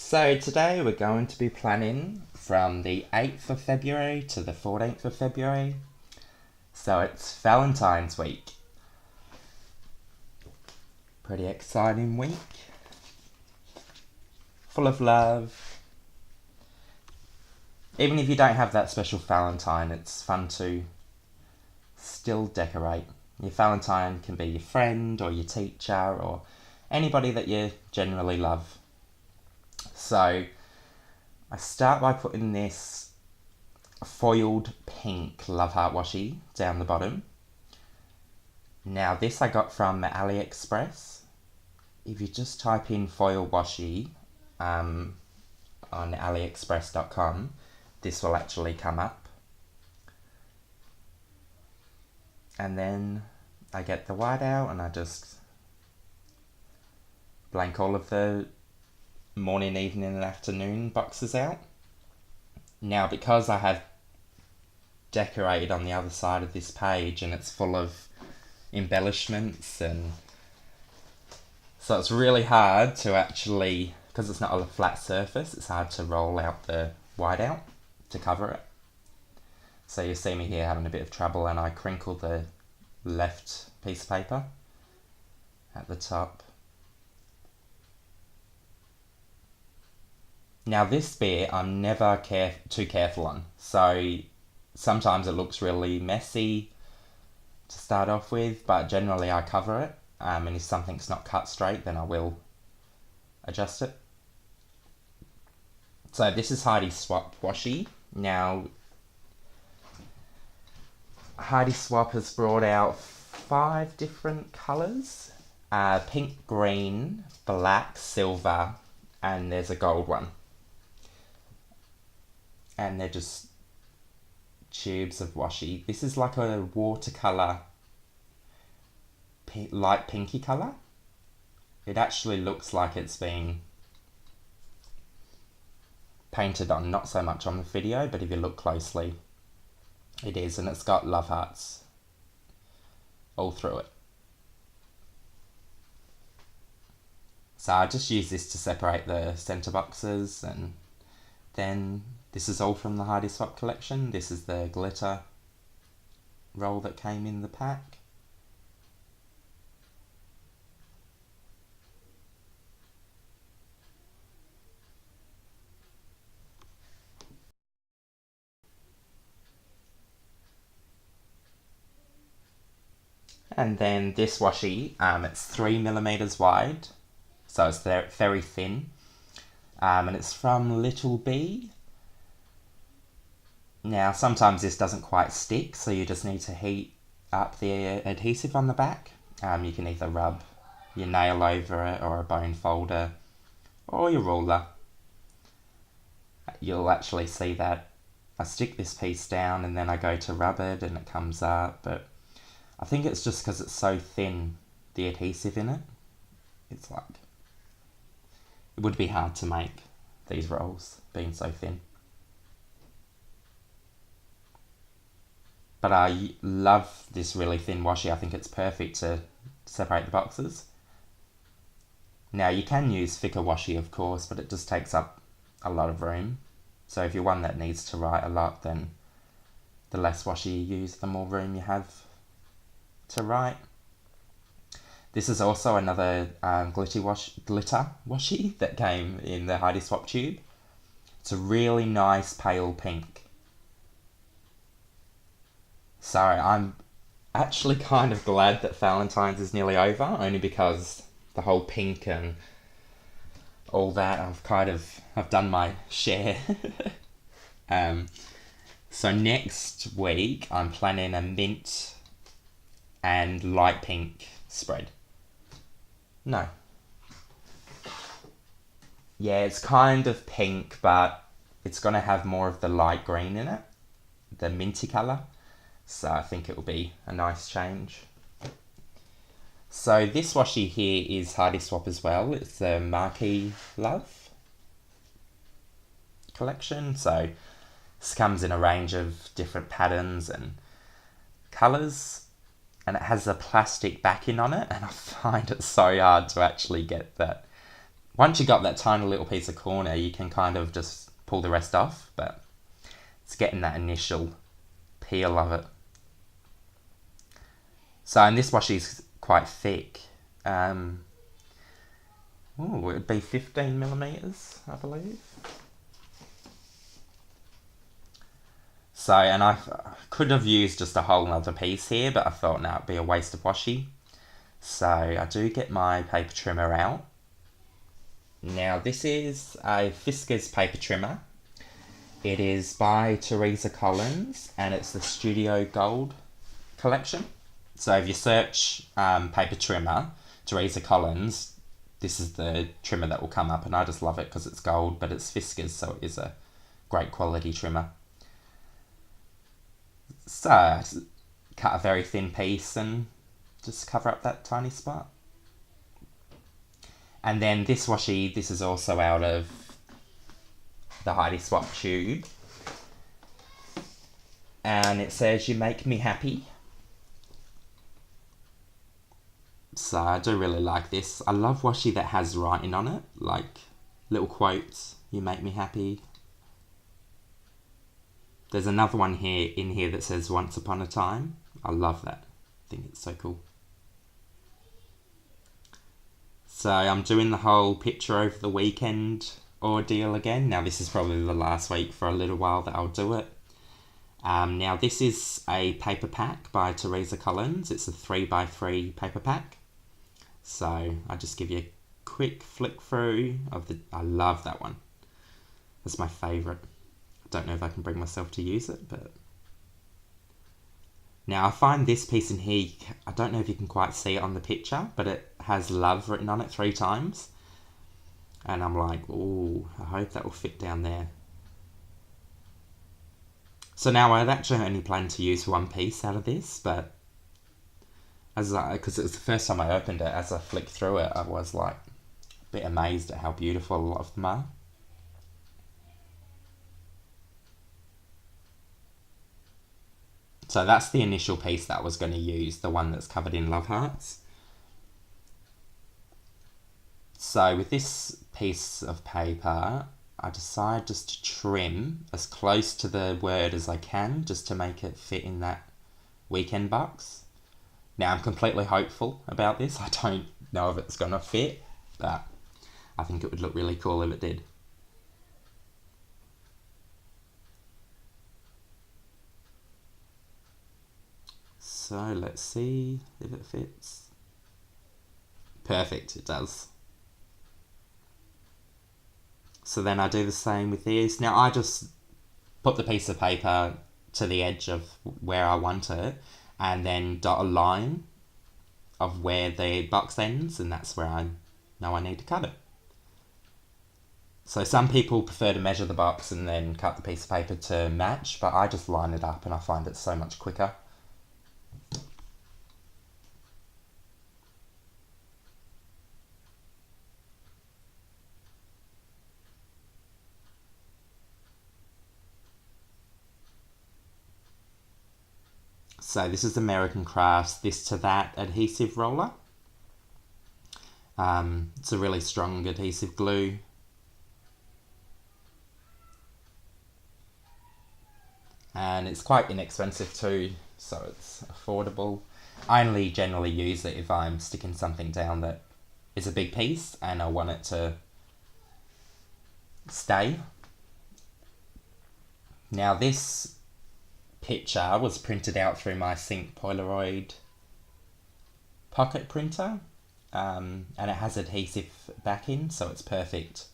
So today we're going to be planning from the 8th of February to the 14th of February. So it's Valentine's week. Pretty exciting week. Full of love. Even if you don't have that special Valentine, it's fun to still decorate. Your Valentine can be your friend or your teacher or anybody that you generally love. So I start by putting this foiled pink Love Heart washi down the bottom. Now this I got from AliExpress. If you just type in foil washi on aliexpress.com, this will actually come up. And then I get the white out and I just blank all of the morning, evening and afternoon boxes out. Now because I have decorated on the other side of this page and it's full of embellishments, and so it's really hard to actually, because it's not a flat surface, it's hard to roll out the white out to cover it. So you see me here having a bit of trouble, and I crinkle the left piece of paper at the top. Now this bit I'm never too careful on, so sometimes it looks really messy to start off with, but generally I cover it, and if something's not cut straight then I will adjust it. So this is Heidi Swapp Washi. Now Heidi Swapp has brought out 5 different colours, pink, green, black, silver, and there's a gold one. And they're just tubes of washi. This is like a watercolour, light pinky colour. It actually looks like it's been painted on, not so much on the video, but if you look closely, it is, and it's got love hearts all through it. So I just use this to separate the centre boxes, and then this is all from the Heidi Swapp collection. This is the glitter roll that came in the pack. And then this washi, it's 3mm wide, so it's very thin, and it's from Little Bee. Now sometimes this doesn't quite stick, so you just need to heat up the adhesive on the back. You can either rub your nail over it, or a bone folder, or your ruler. You'll actually see that I stick this piece down and then I go to rub it and it comes up, but I think it's just because it's so thin, the adhesive in it. It's like, it would be hard to make these rolls being so thin. But I love this really thin washi. I think it's perfect to separate the boxes. Now you can use thicker washi of course, but it just takes up a lot of room. So if you're one that needs to write a lot, then the less washi you use, the more room you have to write. This is also another glitter washi that came in the Heidi Swapp tube. It's a really nice pale pink. So I'm actually kind of glad that Valentine's is nearly over, only because the whole pink and all that, I've done my share. So next week I'm planning a mint and light pink spread. No. Yeah, it's kind of pink, but it's going to have more of the light green in it, the minty colour. So I think it will be a nice change. So this washi here is Heidi Swapp as well. It's the Marquee Love collection. So this comes in a range of different patterns and colours, and it has a plastic backing on it, and I find it so hard to actually get that Once you got that tiny little piece of corner, you can kind of just pull the rest off, but it's getting that initial peel of it. So, and this washi is quite thick. It would be 15 millimeters, I believe. So, and I could have used just a whole other piece here, but I thought, no, it'd be a waste of washi. So I do get my paper trimmer out. Now this is a Fiskars paper trimmer. It is by Teresa Collins and it's the Studio Gold collection. So if you search paper trimmer, Teresa Collins, this is the trimmer that will come up, and I just love it because it's gold, but it's Fiskars, so it is a great quality trimmer. So cut a very thin piece and just cover up that tiny spot. And then this washi, this is also out of the Heidi Swapp tube. And it says, "You make me happy." So I do really like this. I love washi that has writing on it, like little quotes. "You make me happy." There's another one here in here that says "Once upon a time." I love that. I think it's so cool. So I'm doing the whole picture over the weekend ordeal again. Now this is probably the last week for a little while that I'll do it. Now this is a paper pack by Teresa Collins. It's a 3x3 paper pack. So I just give you a quick flick through of the... I love that one. That's my favourite. I don't know if I can bring myself to use it, but... Now I find this piece in here, I don't know if you can quite see it on the picture, but it has love written on it 3 times. And I'm like, ooh, I hope that will fit down there. So now I'd actually only planned to use one piece out of this, but because it was the first time I opened it, as I flicked through it, I was like a bit amazed at how beautiful a lot of them are. So that's the initial piece that I was going to use, the one that's covered in love hearts. So with this piece of paper, I decide just to trim as close to the word as I can, just to make it fit in that weekend box. Now I'm completely hopeful about this. I don't know if it's going to fit, but I think it would look really cool if it did. So let's see if it fits. Perfect, it does. So then I do the same with this. Now I just put the piece of paper to the edge of where I want it and then dot a line of where the box ends, and that's where I know I need to cut it. So some people prefer to measure the box and then cut the piece of paper to match, but I just line it up and I find it so much quicker. So this is American Crafts This to That adhesive roller. It's a really strong adhesive glue. And it's quite inexpensive too, so it's affordable. I only generally use it if I'm sticking something down that is a big piece and I want it to stay. Now this picture was printed out through my Sync Polaroid pocket printer, and it has adhesive backing, so it's perfect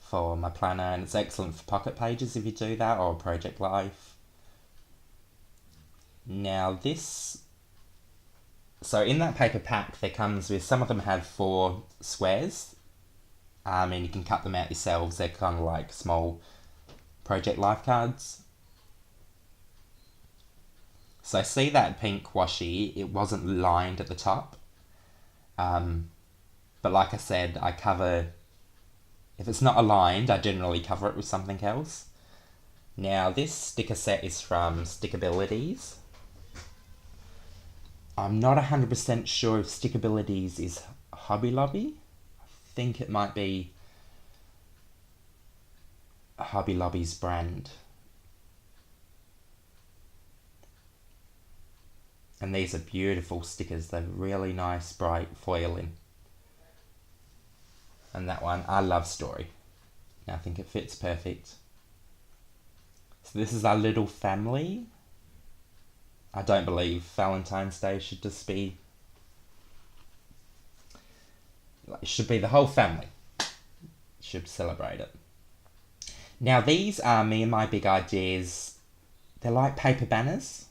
for my planner, and it's excellent for pocket pages if you do that, or Project Life. Now this, so in that paper pack there comes with, some of them have 4 squares, and you can cut them out yourselves. They're kind of like small Project Life cards. So see that pink washi, it wasn't lined at the top. But like I said, I cover, if it's not aligned, I generally cover it with something else. Now this sticker set is from Stickabilities. I'm not 100% sure if Stickabilities is Hobby Lobby. I think it might be Hobby Lobby's brand. And these are beautiful stickers. They're really nice, bright foiling. And that one, I love Story. I think it fits perfect. So this is our little family. I don't believe Valentine's Day should just be... It should be the whole family. Should celebrate it. Now these are me and my big ideas. They're like paper banners.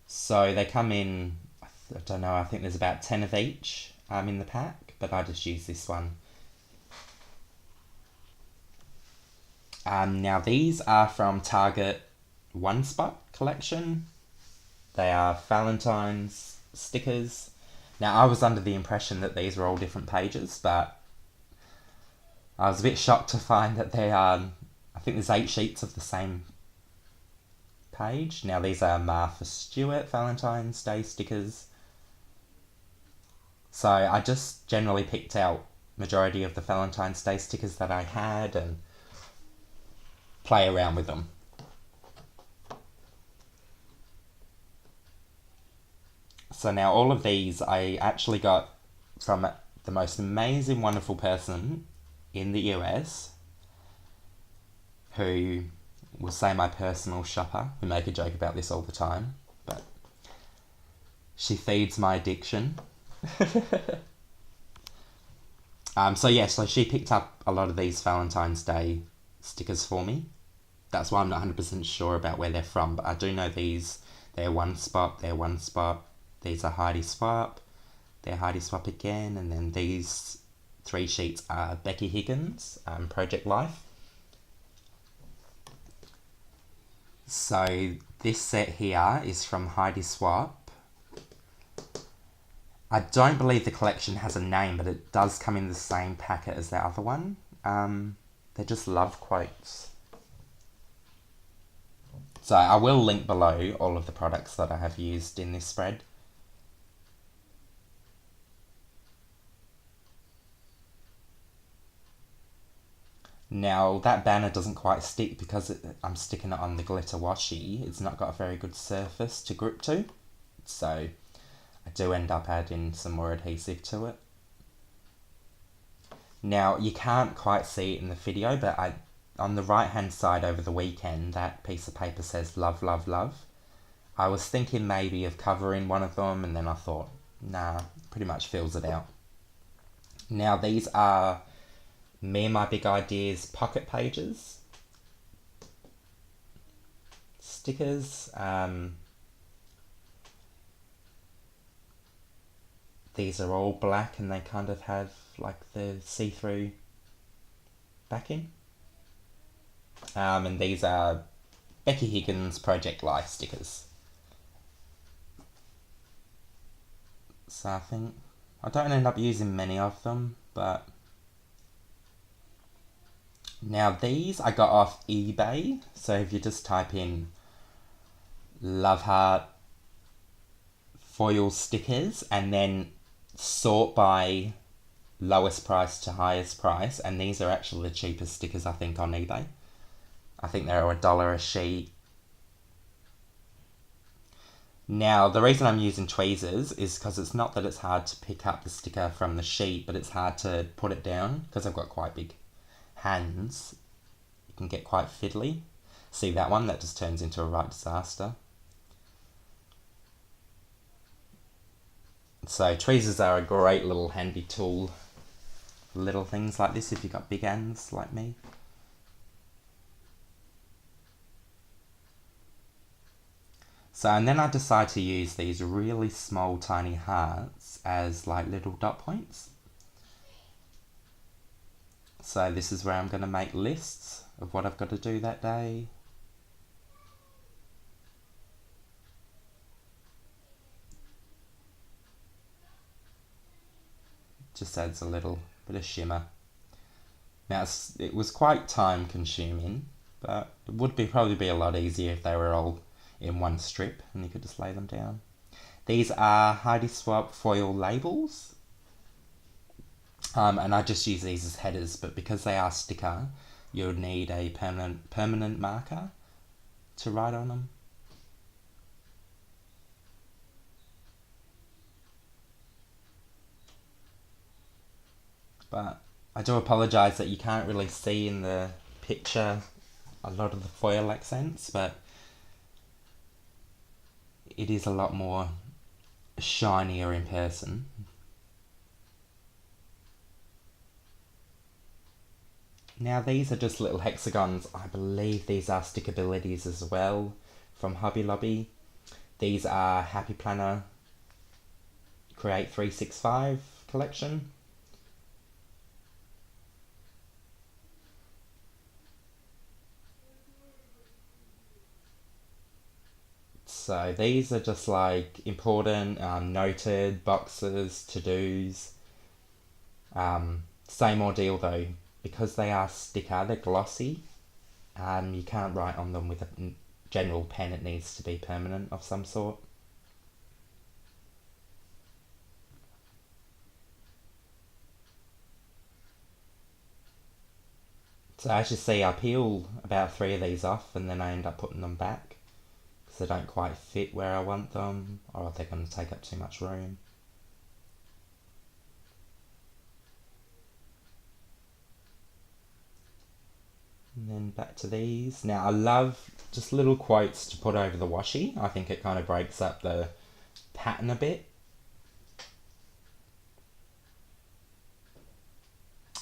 So they come in, I don't know, I think there's about 10 of each in the pack, but I just use this one. Now these are from Target One Spot collection. They are Valentines stickers. Now I was under the impression that these were all different pages, but I was a bit shocked to find that they are, I think there's 8 sheets of the same page. Now these are Martha Stewart Valentine's Day stickers. So I just generally picked out majority of the Valentine's Day stickers that I had and play around with them. So now all of these I actually got from the most amazing, wonderful person in the US who will say my personal shopper. We make a joke about this all the time, but she feeds my addiction. So she picked up a lot of these Valentine's Day stickers for me. That's why I'm not 100% sure about where they're from, but I do know these. They're One Spot, they're One Spot. These are Heidi Swapp, they're Heidi Swapp again, and then these 3 sheets are Becky Higgins, Project Life. So this set here is from Heidi Swapp. I don't believe the collection has a name, but it does come in the same packet as the other one. They're just love quotes. So I will link below all of the products that I have used in this spread. Now that banner doesn't quite stick because I'm sticking it on the glitter washi. It's not got a very good surface to grip to. So I do end up adding some more adhesive to it. Now you can't quite see it in the video, but on the right hand side over the weekend, that piece of paper says love, love, love. I was thinking maybe of covering one of them, and then I thought, nah, pretty much fills it out. Now these are me and my big ideas pocket pages. Stickers. These are all black and they kind of have like the see-through backing. And these are Becky Higgins Project Life stickers. So I think I don't end up using many of them, but now these I got off eBay. So if you just type in Love Heart foil stickers and then sort by lowest price to highest price, and these are actually the cheapest stickers I think on eBay. I think they're $1 a sheet. Now the reason I'm using tweezers is because it's not that it's hard to pick up the sticker from the sheet, but it's hard to put it down because I've got quite big hands. It can get quite fiddly. See that one? That just turns into a right disaster. So tweezers are a great little handy tool for little things like this if you've got big hands like me. So, and then I decide to use these really small tiny hearts as like little dot points. So this is where I'm going to make lists of what I've got to do that day. Just adds a little bit of shimmer. Now it was quite time consuming, but it would probably be a lot easier if they were all in one strip and you could just lay them down. These are Heidi Swapp foil labels. And I just use these as headers, but because they are sticker, you'll need a permanent marker to write on them. But I do apologise that you can't really see in the picture a lot of the foil accents, but it is a lot more shinier in person. Now these are just little hexagons. I believe these are stickabilities as well from Hobby Lobby. These are Happy Planner Create 365 collection. So these are just like important, noted boxes, to-dos. Same ordeal though, because they are sticker, they're glossy. You can't write on them with a general pen, it needs to be permanent of some sort. So as you see, I peel about 3 of these off and then I end up putting them back because they don't quite fit where I want them, or they're going to take up too much room. And then back to these. Now I love just little quotes to put over the washi. I think it kind of breaks up the pattern a bit.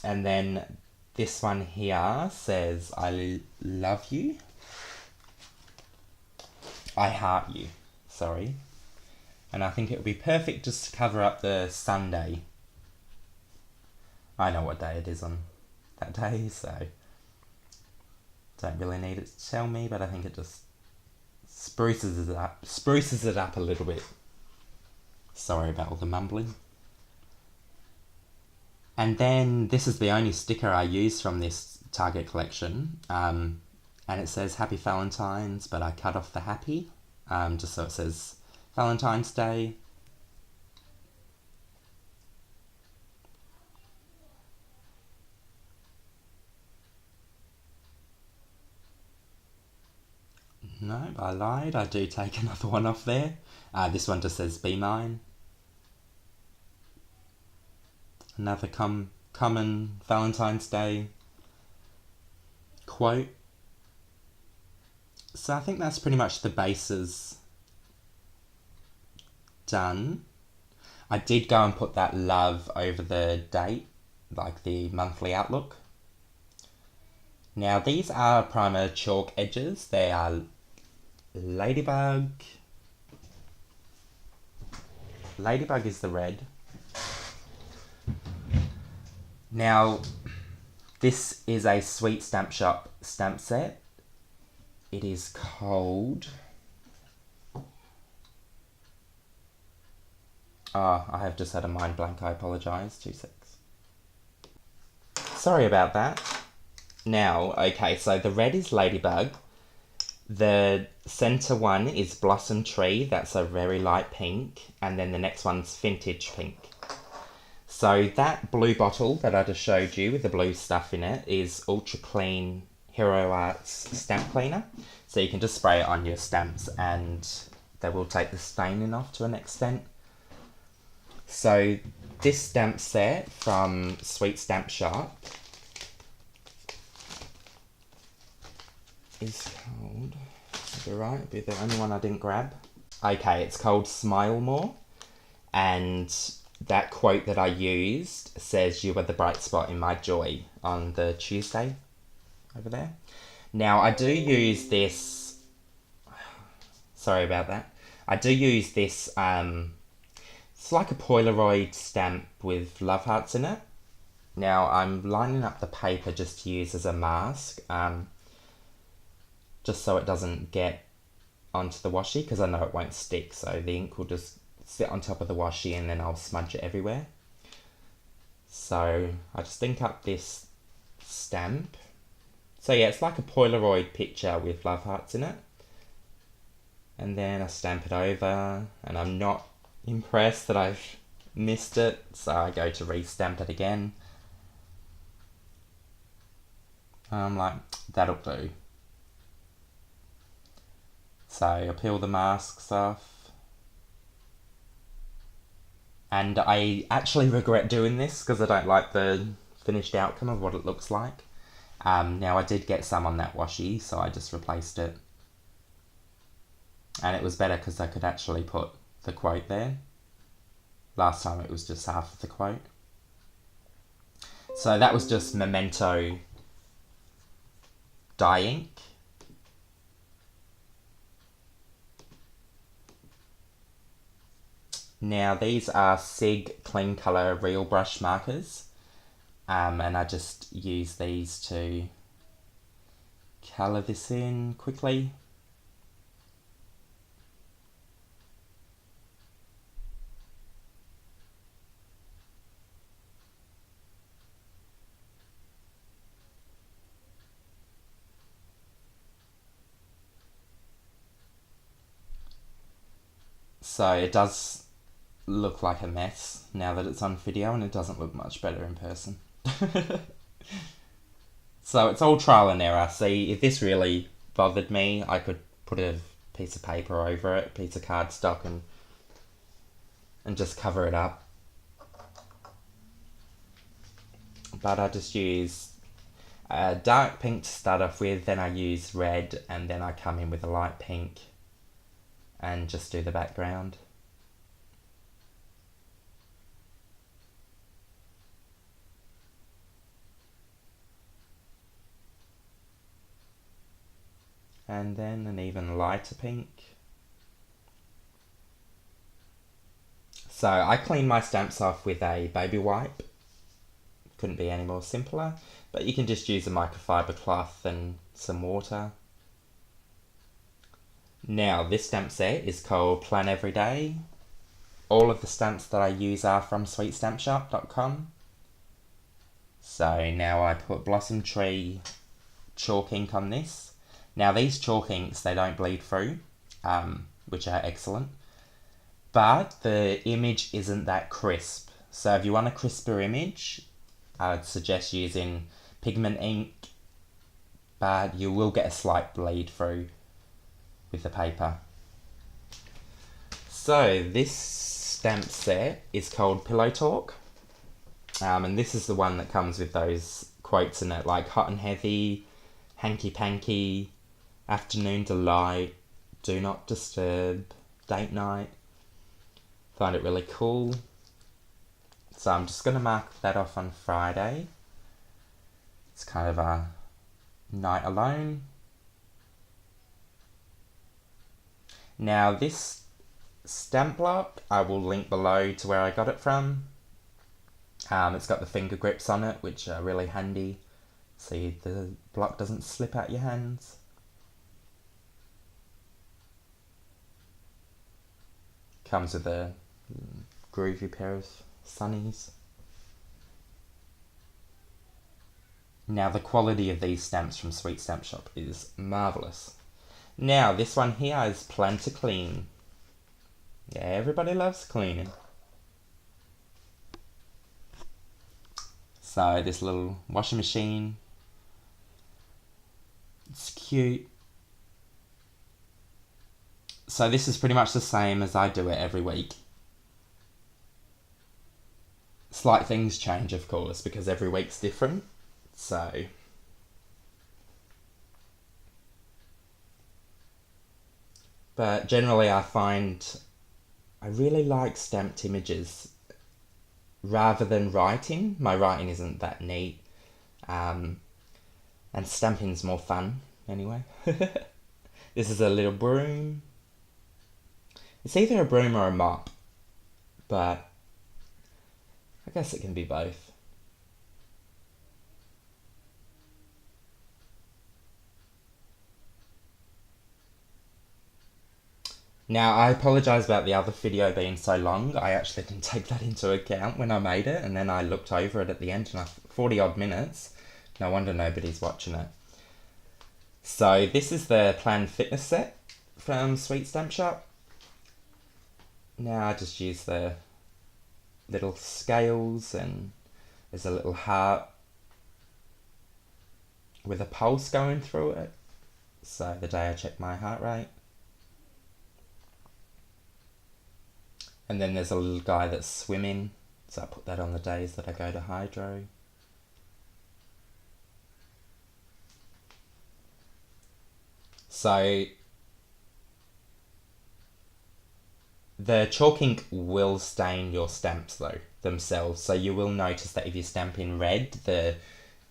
And then this one here says, I love you. I heart you, sorry. And I think it would be perfect just to cover up the Sunday. I know what day it is on that day, so don't really need it to tell me, but I think it just spruces it up a little bit. Sorry about all the mumbling. And then this is the only sticker I use from this Target collection. And it says Happy Valentines, but I cut off the happy, just so it says Valentine's Day. No, I lied. I do take another one off there. This one just says Be Mine. Another common Valentine's Day quote. So I think that's pretty much the bases done. I did go and put that love over the date, like the monthly outlook. Now these are primer chalk edges. They are Ladybug. Ladybug is the red. Now, this is a Sweet Stamp Shop stamp set. It is called... I have just had a mind blank, I apologise, 2 secs. Sorry about that. Now, okay, so the red is Ladybug. The centre one is Blossom Tree, that's a very light pink, and then the next one's Vintage Pink. So that blue bottle that I just showed you with the blue stuff in it is Ultra Clean Hero Arts Stamp Cleaner. So you can just spray it on your stamps and they will take the staining off to an extent. So this stamp set from Sweet Stamp Shop is called, I'll be right, it'll be the only one I didn't grab. Okay, it's called Smile More, and that quote that I used says, "You were the bright spot in my joy," on the Tuesday over there. Now I do use this, sorry about that, I do use this, it's like a Polaroid stamp with love hearts in it. Now I'm lining up the paper just to use as a mask, just so it doesn't get onto the washi, because I know it won't stick, so the ink will just sit on top of the washi and then I'll smudge it everywhere. So I just ink up this stamp. So yeah, it's like a Polaroid picture with love hearts in it. And then I stamp it over, and I'm not impressed that I've missed it, so I go to re-stamp it again. I'm like, that'll do. So I peel the masks off. And I actually regret doing this because I don't like the finished outcome of what it looks like. Now I did get some on that washi, so I just replaced it. And it was better because I could actually put the quote there. Last time it was just half of the quote. So that was just Memento dye ink. Now these are SIG Clean Colour Real Brush markers. And I just use these to colour this in quickly. So it does look like a mess now that it's on video, and it doesn't look much better in person. So it's all trial and error. See, if this really bothered me, I could put a piece of paper over it, a piece of cardstock, and just cover it up. But I just use a dark pink to start off with, then I use red, and then I come in with a light pink and just do the background. And then an even lighter pink. So I clean my stamps off with a baby wipe. Couldn't be any more simpler. But you can just use a microfiber cloth and some water. Now this stamp set is called Plan Every Day. All of the stamps that I use are from sweetstampshop.com. So now I put Blossom Tree chalk ink on this. Now these chalk inks, they don't bleed through, which are excellent. But the image isn't that crisp. So if you want a crisper image, I would suggest using pigment ink, but you will get a slight bleed through with the paper. So this stamp set is called Pillow Talk. And this is the one that comes with those quotes in it, like hot and heavy, hanky panky, afternoon delight, do not disturb, date night. Find it really cool. So I'm just going to mark that off on Friday. It's kind of a night alone. Now this stamp block, I will link below to where I got it from. It's got the finger grips on it, which are really handy, so the block doesn't slip out your hands. Comes with a groovy pair of sunnies. Now the quality of these stamps from Sweet Stamp Shop is marvellous. Now this one here is Plan to Clean. Yeah, everybody loves cleaning. So this little washing machine, it's cute. So this is pretty much the same as I do it every week. Slight things change, of course, because every week's different. So but generally I find I really like stamped images rather than writing. My writing isn't that neat. And stamping's more fun anyway. This is a little broom. It's either a broom or a mop, but I guess it can be both. Now, I apologise about the other video being so long. I actually didn't take that into account when I made it, and then I looked over it at the end, and 40 odd minutes. No wonder nobody's watching it. So this is the Plan Fitness set from Sweet Stamp Shop. Now I just use the little scales, and there's a little heart with a pulse going through it. So the day I check my heart rate. And then there's a little guy that's swimming, so I put that on the days that I go to hydro. So the chalk ink will stain your stamps though, themselves. So you will notice that if you stamp in red, the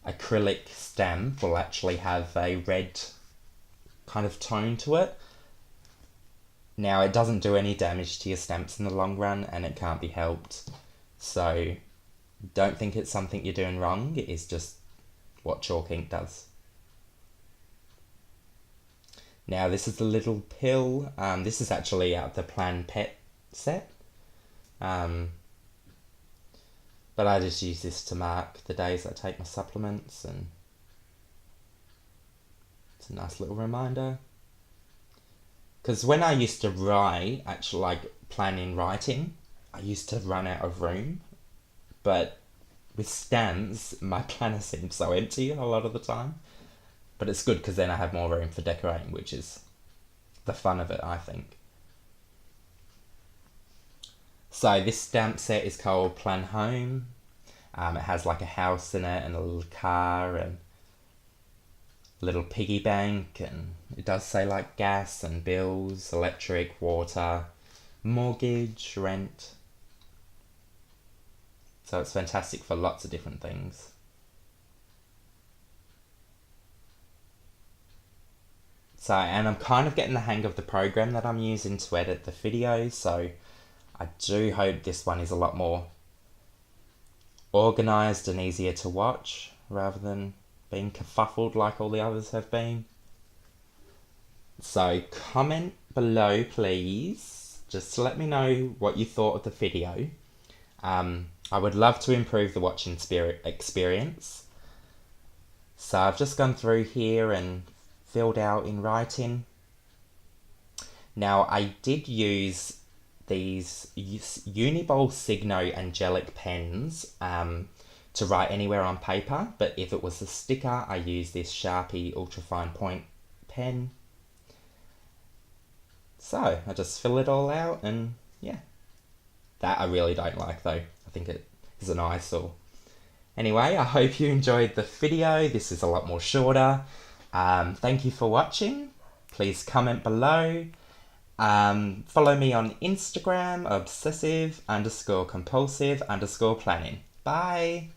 acrylic stamp will actually have a red kind of tone to it. Now, it doesn't do any damage to your stamps in the long run, and it can't be helped. So don't think it's something you're doing wrong. It is just what chalk ink does. Now, this is the little pill. This is actually the Plan Pet set. But I just use this to mark the days I take my supplements, and it's a nice little reminder. Because when I used to write, actually like planning writing, I used to run out of room. But with stamps, my planner seems so empty a lot of the time. But it's good because then I have more room for decorating, which is the fun of it, I think. So this stamp set is called Plan Home. It has like a house in it and a little car and little piggy bank, and it does say like gas and bills, electric, water, mortgage, rent. So it's fantastic for lots of different things. So, and I'm kind of getting the hang of the program that I'm using to edit the videos, so I do hope this one is a lot more organised and easier to watch rather than being kerfuffled like all the others have been. So comment below please, just to let me know what you thought of the video. I would love to improve the watching experience. So I've just gone through here and filled out in writing. Now I did use these Uniball Signo Angelic pens to write anywhere on paper, but if it was a sticker, I use this Sharpie Ultrafine Point pen. So I just fill it all out, and yeah. That I really don't like though. I think it is an eyesore. Anyway, I hope you enjoyed the video. This is a lot more shorter. Thank you for watching. Please comment below. Follow me on Instagram, obsessive_compulsive_planning. Bye.